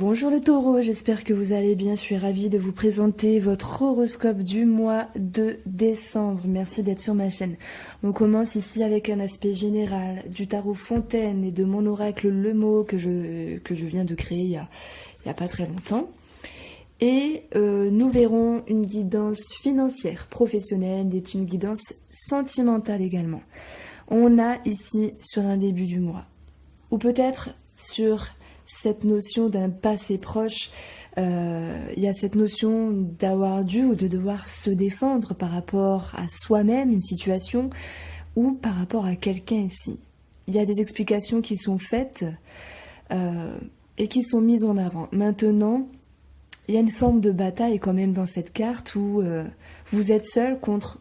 Bonjour les taureaux, j'espère que vous allez bien. Je suis ravie de vous présenter votre horoscope du mois de décembre. Merci d'être sur ma chaîne. On commence ici avec un aspect général du tarot Fontaine et de mon oracle Le Mot que je viens de créer il y a pas très longtemps. Et nous verrons une guidance financière, professionnelle et une guidance sentimentale également. On a ici sur un début du mois, ou peut-être sur cette notion d'un passé proche, il y a cette notion d'avoir dû ou de devoir se défendre par rapport à soi-même, une situation, ou par rapport à quelqu'un ici. Il y a des explications qui sont faites et qui sont mises en avant. Maintenant, il y a une forme de bataille quand même dans cette carte où vous êtes seul contre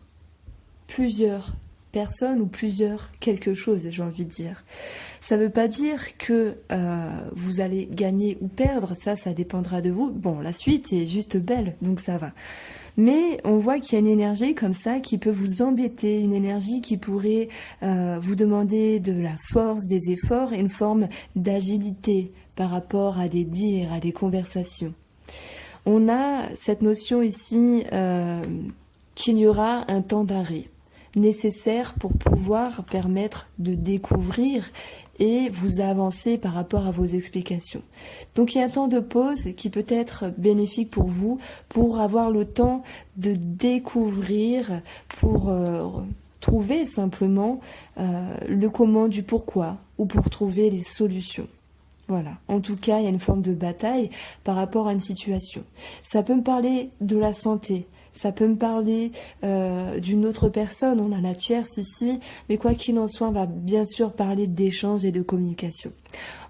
plusieurs personnes ou plusieurs quelque chose, j'ai envie de dire. Ça ne veut pas dire que vous allez gagner ou perdre, ça dépendra de vous. Bon, la suite est juste belle, donc ça va. Mais on voit qu'il y a une énergie comme ça qui peut vous embêter, une énergie qui pourrait vous demander de la force, des efforts et une forme d'agilité par rapport à des dires, à des conversations. On a cette notion ici qu'il y aura un temps d'arrêt nécessaire pour pouvoir permettre de découvrir et vous avancer par rapport à vos explications. Donc il y a un temps de pause qui peut être bénéfique pour vous, pour avoir le temps de découvrir, pour trouver simplement le comment du pourquoi ou pour trouver les solutions. Voilà. En tout cas, il y a une forme de bataille par rapport à une situation. Ça peut me parler de la santé. Ça peut me parler d'une autre personne, on a la tierce ici, mais quoi qu'il en soit, on va bien sûr parler d'échange et de communication.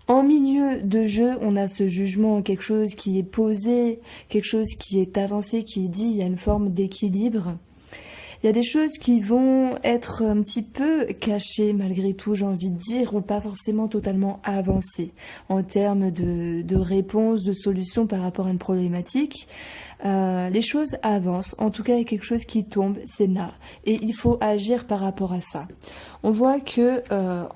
En milieu de jeu, on a ce jugement, quelque chose qui est posé, quelque chose qui est avancé, qui est dit, il y a une forme d'équilibre. Il y a des choses qui vont être un petit peu cachées malgré tout, j'ai envie de dire, ou pas forcément totalement avancées en termes de réponses, de solutions par rapport à une problématique. Les choses avancent, en tout cas il y a quelque chose qui tombe, c'est là, et il faut agir par rapport à ça. On voit que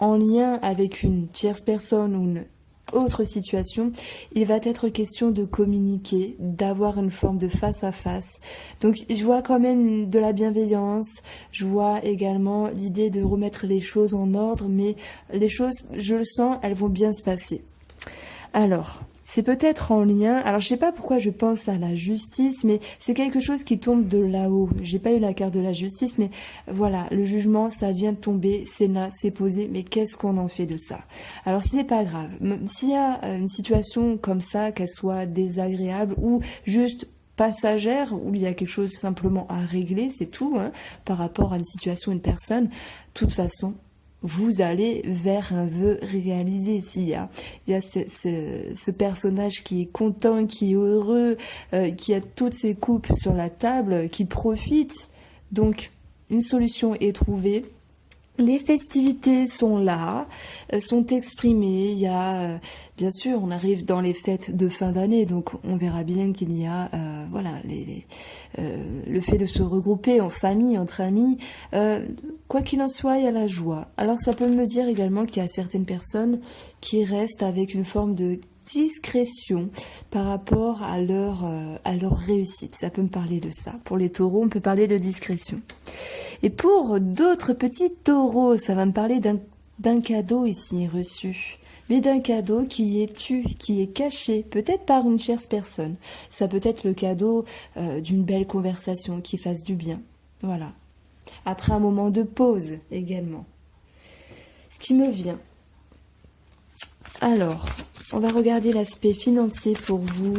en lien avec une tierce personne ou une autre situation, il va être question de communiquer, d'avoir une forme de face à face. Donc je vois quand même de la bienveillance, je vois également l'idée de remettre les choses en ordre, mais les choses, je le sens, elles vont bien se passer. Alors, c'est peut-être en lien, alors je sais pas pourquoi je pense à la justice, mais c'est quelque chose qui tombe de là-haut. J'ai pas eu la carte de la justice, mais voilà, le jugement, ça vient de tomber, c'est là, c'est posé, mais qu'est-ce qu'on en fait de ça? Alors c'est pas grave, s'il y a une situation comme ça, qu'elle soit désagréable ou juste passagère, où il y a quelque chose simplement à régler, c'est tout, hein, par rapport à une situation, une personne, de toute façon, vous allez vers un vœu réalisé. Il y a ce personnage qui est content, qui est heureux, qui a toutes ses coupes sur la table, qui profite. Donc, une solution est trouvée. Les festivités sont là, sont exprimées. Il y a, bien sûr, on arrive dans les fêtes de fin d'année, donc on verra bien qu'il y a, voilà, le fait de se regrouper en famille, entre amis. Quoi qu'il en soit, il y a la joie. Alors ça peut me dire également qu'il y a certaines personnes qui restent avec une forme de discrétion par rapport à leur réussite. Ça peut me parler de ça. Pour les taureaux, on peut parler de discrétion. Et pour d'autres petits taureaux, ça va me parler d'un cadeau ici reçu. Mais d'un cadeau qui est caché, peut-être par une chère personne. Ça peut être le cadeau d'une belle conversation qui fasse du bien. Voilà. Après un moment de pause également. Ce qui me vient. Alors, on va regarder l'aspect financier pour vous,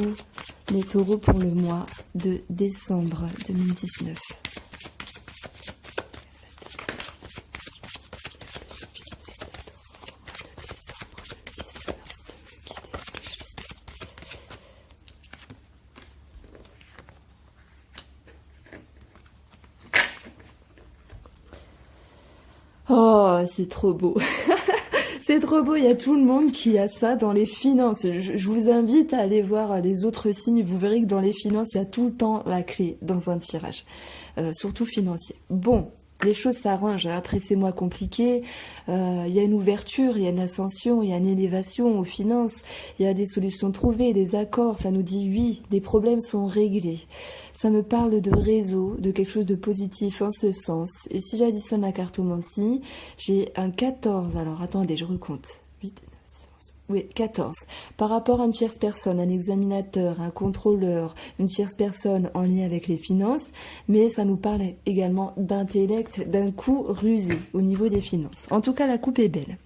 les taureaux, pour le mois de décembre 2019. Oh, c'est trop beau. C'est trop beau, il y a tout le monde qui a ça dans les finances. Je vous invite à aller voir les autres signes. Vous verrez que dans les finances, il y a tout le temps la clé dans un tirage, surtout financier. Bon, les choses s'arrangent. Après ces mois compliqués, il y a une ouverture, il y a une ascension, il y a une élévation aux finances, il y a des solutions trouvées, des accords, ça nous dit oui, des problèmes sont réglés. Ça me parle de réseau, de quelque chose de positif en ce sens. Et si j'additionne la cartomancie, j'ai un 14. Alors attendez, je recompte. 8, oui, 14. Par rapport à une tierce personne, un examinateur, un contrôleur, une tierce personne en lien avec les finances, mais ça nous parle également d'intellect, d'un coup rusé au niveau des finances. En tout cas, la coupe est belle.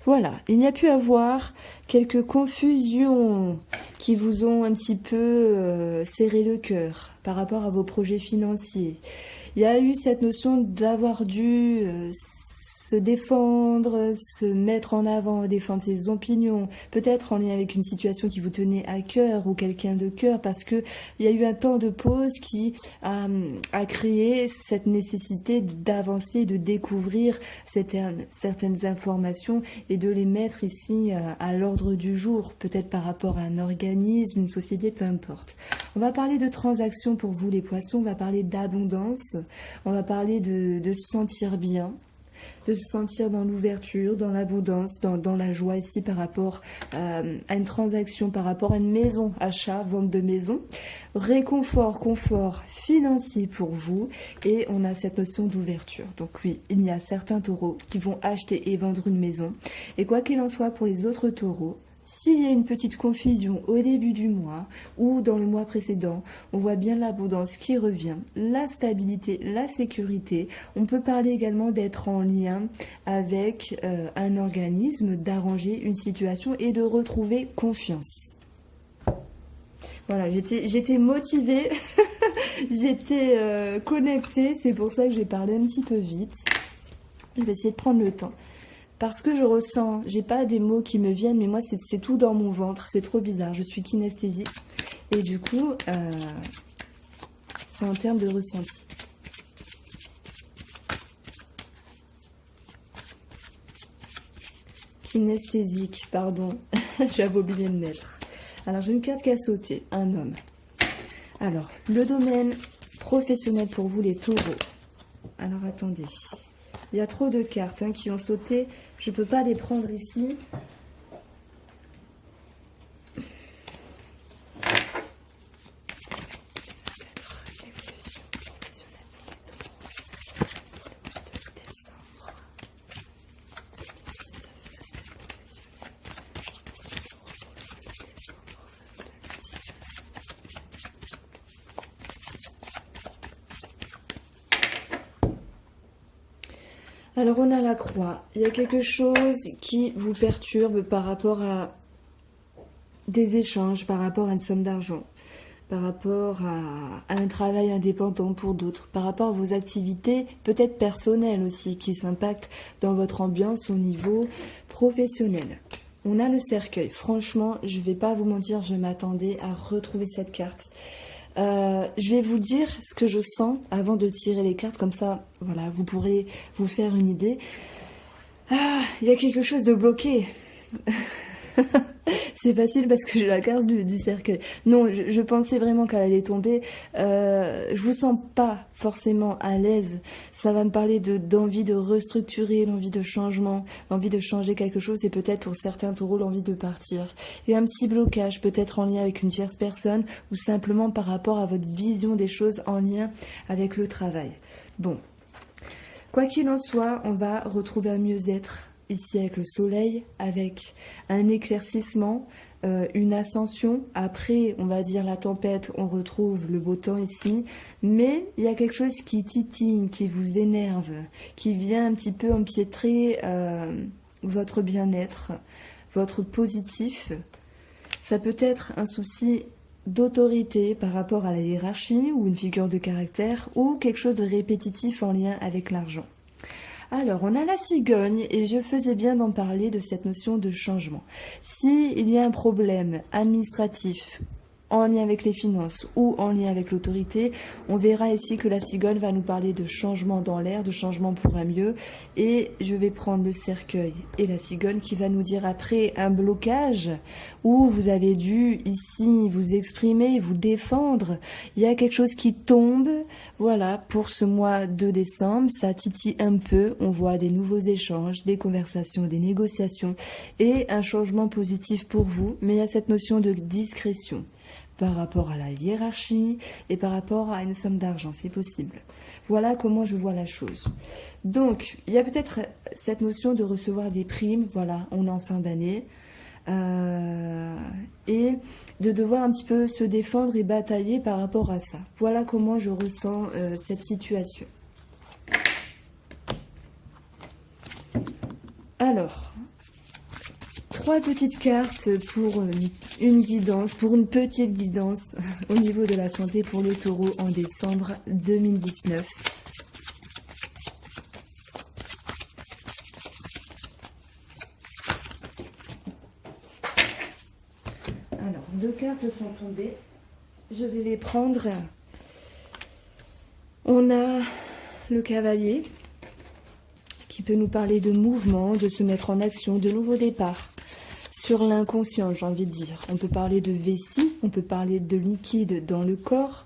Voilà, il y a pu avoir quelques confusions qui vous ont un petit peu serré le cœur par rapport à vos projets financiers. Il y a eu cette notion d'avoir dû se défendre, se mettre en avant, défendre ses opinions, peut-être en lien avec une situation qui vous tenait à cœur ou quelqu'un de cœur, parce que il y a eu un temps de pause qui a créé cette nécessité d'avancer, de découvrir certaines informations et de les mettre ici à l'ordre du jour, peut-être par rapport à un organisme, une société, peu importe. On va parler de transactions pour vous les poissons, on va parler d'abondance, on va parler de se sentir bien, de se sentir dans l'ouverture, dans l'abondance, dans la joie ici par rapport à une transaction, par rapport à une maison, achat, vente de maison, réconfort, confort financier pour vous, et on a cette notion d'ouverture. Donc oui, il y a certains taureaux qui vont acheter et vendre une maison, et quoi qu'il en soit pour les autres taureaux, s'il y a une petite confusion au début du mois ou dans le mois précédent, on voit bien l'abondance qui revient, la stabilité, la sécurité. On peut parler également d'être en lien avec un organisme, d'arranger une situation et de retrouver confiance. Voilà, j'étais motivée, j'étais connectée, c'est pour ça que j'ai parlé un petit peu vite. Je vais essayer de prendre le temps. Parce que je ressens, j'ai pas des mots qui me viennent, mais moi c'est tout dans mon ventre, c'est trop bizarre, je suis kinesthésique. Et du coup, c'est en termes de ressenti. Kinesthésique, pardon, j'avais oublié de mettre. Alors j'ai une carte qui a sauté, un homme. Alors, le domaine professionnel pour vous les taureaux. Alors attendez. Il y a trop de cartes qui ont sauté. Je ne peux pas les prendre ici. Alors on a la croix, il y a quelque chose qui vous perturbe par rapport à des échanges, par rapport à une somme d'argent, par rapport à un travail indépendant pour d'autres, par rapport à vos activités peut-être personnelles aussi qui s'impactent dans votre ambiance au niveau professionnel. On a le cercueil, franchement je ne vais pas vous mentir, je m'attendais à retrouver cette carte. Je vais vous dire ce que je sens avant de tirer les cartes, comme ça, voilà, vous pourrez vous faire une idée. Ah, il y a quelque chose de bloqué. C'est facile parce que j'ai la carte du cercueil. Non, je pensais vraiment qu'elle allait tomber. Je vous sens pas forcément à l'aise. Ça va me parler d'envie de restructurer, l'envie de changement, l'envie de changer quelque chose et peut-être pour certains taureaux l'envie de partir. Il y a un petit blocage peut-être en lien avec une tierce personne ou simplement par rapport à votre vision des choses en lien avec le travail. Bon, quoi qu'il en soit, on va retrouver un mieux-être ici avec le soleil, avec un éclaircissement, une ascension. Après, on va dire la tempête, on retrouve le beau temps ici. Mais il y a quelque chose qui titille, qui vous énerve, qui vient un petit peu empiétrer votre bien-être, votre positif. Ça peut être un souci d'autorité par rapport à la hiérarchie ou une figure de caractère ou quelque chose de répétitif en lien avec l'argent. Alors, on a la cigogne et je faisais bien d'en parler de cette notion de changement. S'il y a un problème administratif en lien avec les finances ou en lien avec l'autorité, on verra ici que la cigogne va nous parler de changement dans l'air, de changement pour un mieux. Et je vais prendre le cercueil et la cigogne qui va nous dire après un blocage où vous avez dû ici vous exprimer, vous défendre. Il y a quelque chose qui tombe. Voilà, pour ce mois de décembre, ça titille un peu. On voit des nouveaux échanges, des conversations, des négociations et un changement positif pour vous. Mais il y a cette notion de discrétion par rapport à la hiérarchie et par rapport à une somme d'argent, c'est possible. Voilà comment je vois la chose. Donc, il y a peut-être cette notion de recevoir des primes, voilà, on est en fin d'année, et de devoir un petit peu se défendre et batailler par rapport à ça. Voilà comment je ressens cette situation. Alors, 3 petites cartes pour une guidance, pour une petite guidance au niveau de la santé pour les taureaux en décembre 2019. Alors, 2 cartes sont tombées. Je vais les prendre. On a le cavalier qui peut nous parler de mouvement, de se mettre en action, de nouveaux départs. Sur l'inconscient, j'ai envie de dire. On peut parler de vessie, on peut parler de liquide dans le corps,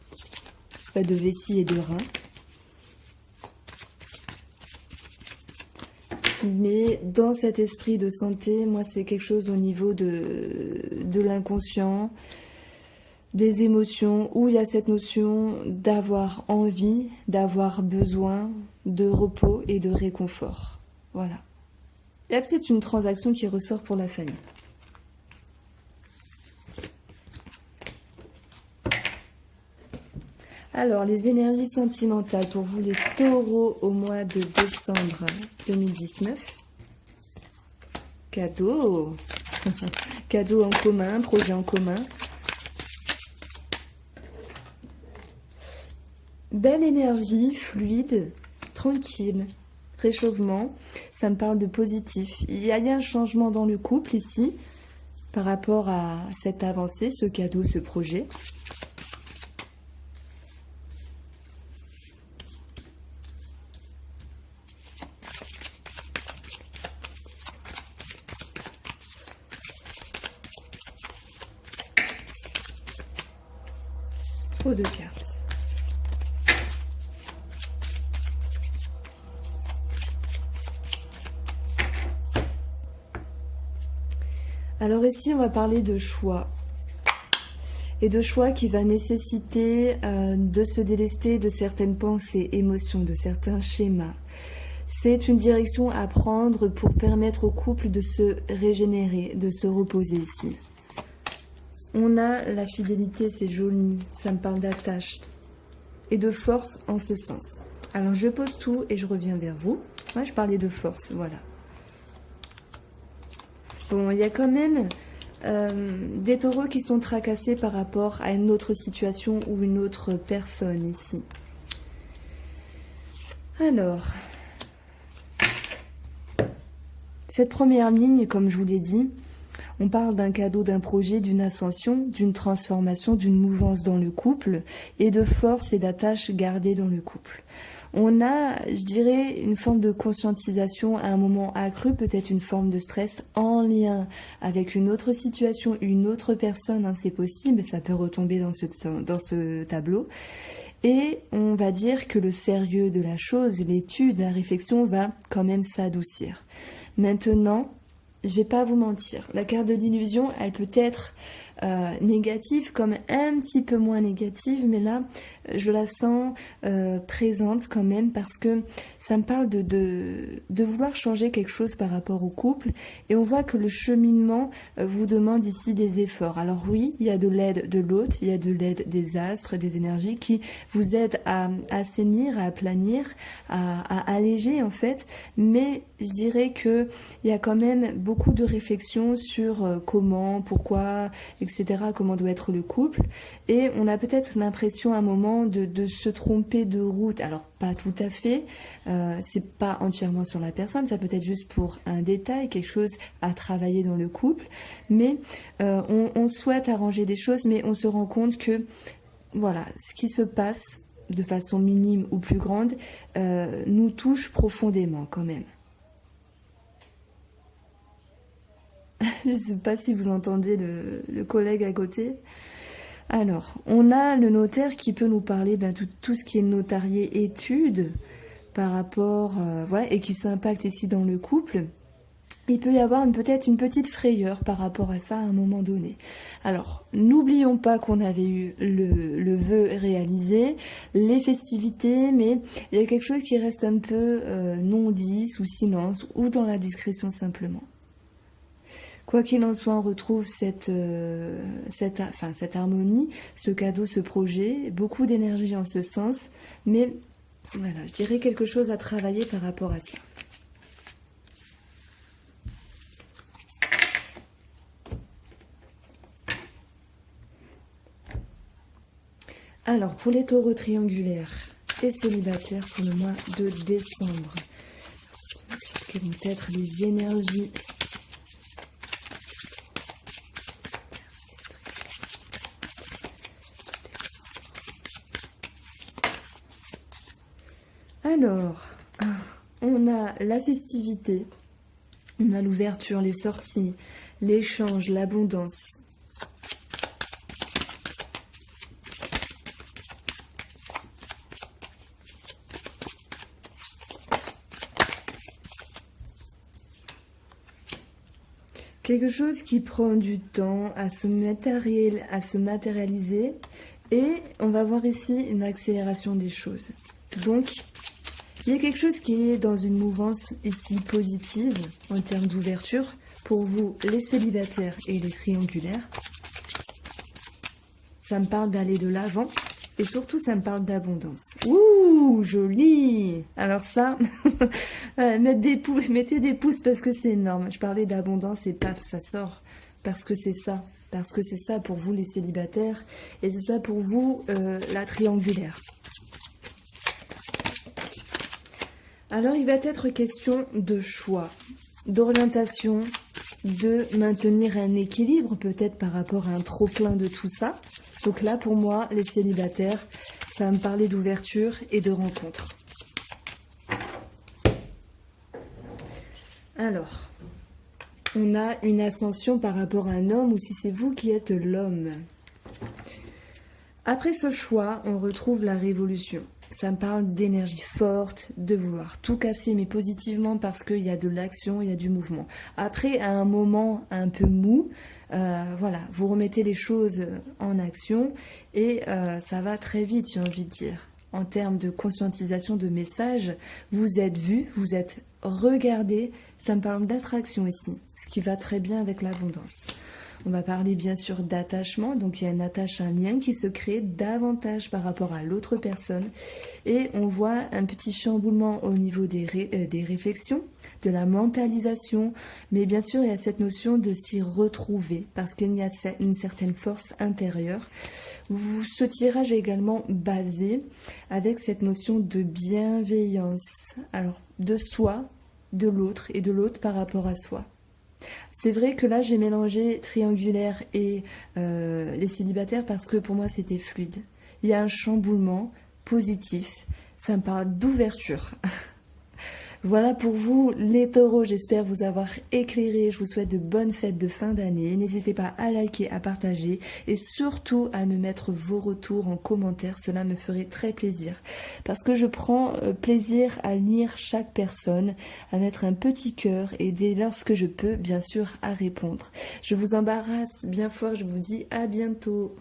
pas de vessie et de rein. Mais dans cet esprit de santé, moi, c'est quelque chose au niveau de l'inconscient, des émotions, où il y a cette notion d'avoir envie, d'avoir besoin de repos et de réconfort. Voilà. Il y a peut-être une transaction qui ressort pour la famille. Alors, les énergies sentimentales pour vous les taureaux au mois de décembre 2019. Cadeau. Cadeau en commun, projet en commun. Belle énergie, fluide, tranquille, réchauffement. Ça me parle de positif. Il y a un changement dans le couple ici par rapport à cette avancée, ce cadeau, ce projet. Trop de cartes. Alors ici, on va parler de choix. Et de choix qui va nécessiter de se délester de certaines pensées, émotions, de certains schémas. C'est une direction à prendre pour permettre au couple de se régénérer, de se reposer ici. On a la fidélité, c'est joli, ça me parle d'attache et de force en ce sens. Alors je pose tout et je reviens vers vous. Moi je parlais de force, voilà. Bon, il y a quand même des taureaux qui sont tracassés par rapport à une autre situation ou une autre personne ici. Alors, cette première ligne, comme je vous l'ai dit, on parle d'un cadeau, d'un projet, d'une ascension, d'une transformation, d'une mouvance dans le couple et de force et d'attache gardée dans le couple. On a, je dirais, une forme de conscientisation à un moment accru, peut-être une forme de stress en lien avec une autre situation, une autre personne, hein, c'est possible, ça peut retomber dans ce tableau. Et on va dire que le sérieux de la chose, l'étude, la réflexion va quand même s'adoucir. Maintenant, je vais pas vous mentir, la carte de l'illusion, elle peut être négative comme un petit peu moins négative, mais là, je la sens présente quand même parce que ça me parle de vouloir changer quelque chose par rapport au couple et on voit que le cheminement vous demande ici des efforts. Alors oui, il y a de l'aide de l'autre, il y a de l'aide des astres, des énergies qui vous aident à assainir, à aplanir, à alléger en fait, mais je dirais qu'il y a quand même beaucoup de réflexions sur comment, pourquoi, etc. etc., comment doit être le couple. Et on a peut-être l'impression à un moment de se tromper de route. Alors, pas tout à fait, c'est pas entièrement sur la personne, ça peut être juste pour un détail, quelque chose à travailler dans le couple. Mais on souhaite arranger des choses, mais on se rend compte que, voilà, ce qui se passe de façon minime ou plus grande, nous touche profondément quand même. Je ne sais pas si vous entendez le collègue à côté. Alors, on a le notaire qui peut nous parler de tout ce qui est notarié études par rapport, voilà, et qui s'impacte ici dans le couple. Il peut y avoir peut-être une petite frayeur par rapport à ça à un moment donné. Alors, n'oublions pas qu'on avait eu le vœu réalisé, les festivités, mais il y a quelque chose qui reste un peu non dit, sous silence, ou dans la discrétion simplement. Quoi qu'il en soit, on retrouve cette harmonie, ce cadeau, ce projet, beaucoup d'énergie en ce sens, mais voilà, je dirais quelque chose à travailler par rapport à ça. Alors, pour les taureaux triangulaires et célibataires pour le mois de décembre, quelles vont être les énergies ? Alors, on a la festivité, on a l'ouverture, les sorties, l'échange, l'abondance. Quelque chose qui prend du temps à se matérialiser, et on va voir ici une accélération des choses. Donc, il y a quelque chose qui est dans une mouvance ici positive en termes d'ouverture pour vous, les célibataires et les triangulaires. Ça me parle d'aller de l'avant et surtout ça me parle d'abondance. Ouh, joli! Alors ça, mettez des pouces parce que c'est énorme. Je parlais d'abondance et paf, ça sort parce que c'est ça. Parce que c'est ça pour vous les célibataires et c'est ça pour vous la triangulaire. Alors, il va être question de choix, d'orientation, de maintenir un équilibre, peut-être par rapport à un trop-plein de tout ça. Donc là, pour moi, les célibataires, ça va me parler d'ouverture et de rencontre. Alors, on a une ascension par rapport à un homme ou si c'est vous qui êtes l'homme. Après ce choix, on retrouve la révolution. Ça me parle d'énergie forte, de vouloir tout casser, mais positivement parce qu'il y a de l'action, il y a du mouvement. Après, à un moment un peu mou, voilà, vous remettez les choses en action et ça va très vite, j'ai envie de dire. En termes de conscientisation de messages, vous êtes vu, vous êtes regardé. Ça me parle d'attraction ici, ce qui va très bien avec l'abondance. On va parler bien sûr d'attachement, donc il y a une attache, un lien qui se crée davantage par rapport à l'autre personne. Et on voit un petit chamboulement au niveau des réflexions, de la mentalisation, mais bien sûr il y a cette notion de s'y retrouver, parce qu'il y a une certaine force intérieure. Ce tirage est également basé avec cette notion de bienveillance, alors de soi, de l'autre et de l'autre par rapport à soi. C'est vrai que là j'ai mélangé triangulaire et les célibataires parce que pour moi c'était fluide. Il y a un chamboulement positif, ça me parle d'ouverture. Voilà pour vous les taureaux, j'espère vous avoir éclairé. Je vous souhaite de bonnes fêtes de fin d'année. N'hésitez pas à liker, à partager et surtout à me mettre vos retours en commentaire. Cela me ferait très plaisir parce que je prends plaisir à lire chaque personne, à mettre un petit cœur et dès lorsque je peux, bien sûr, à répondre. Je vous embrasse bien fort, je vous dis à bientôt.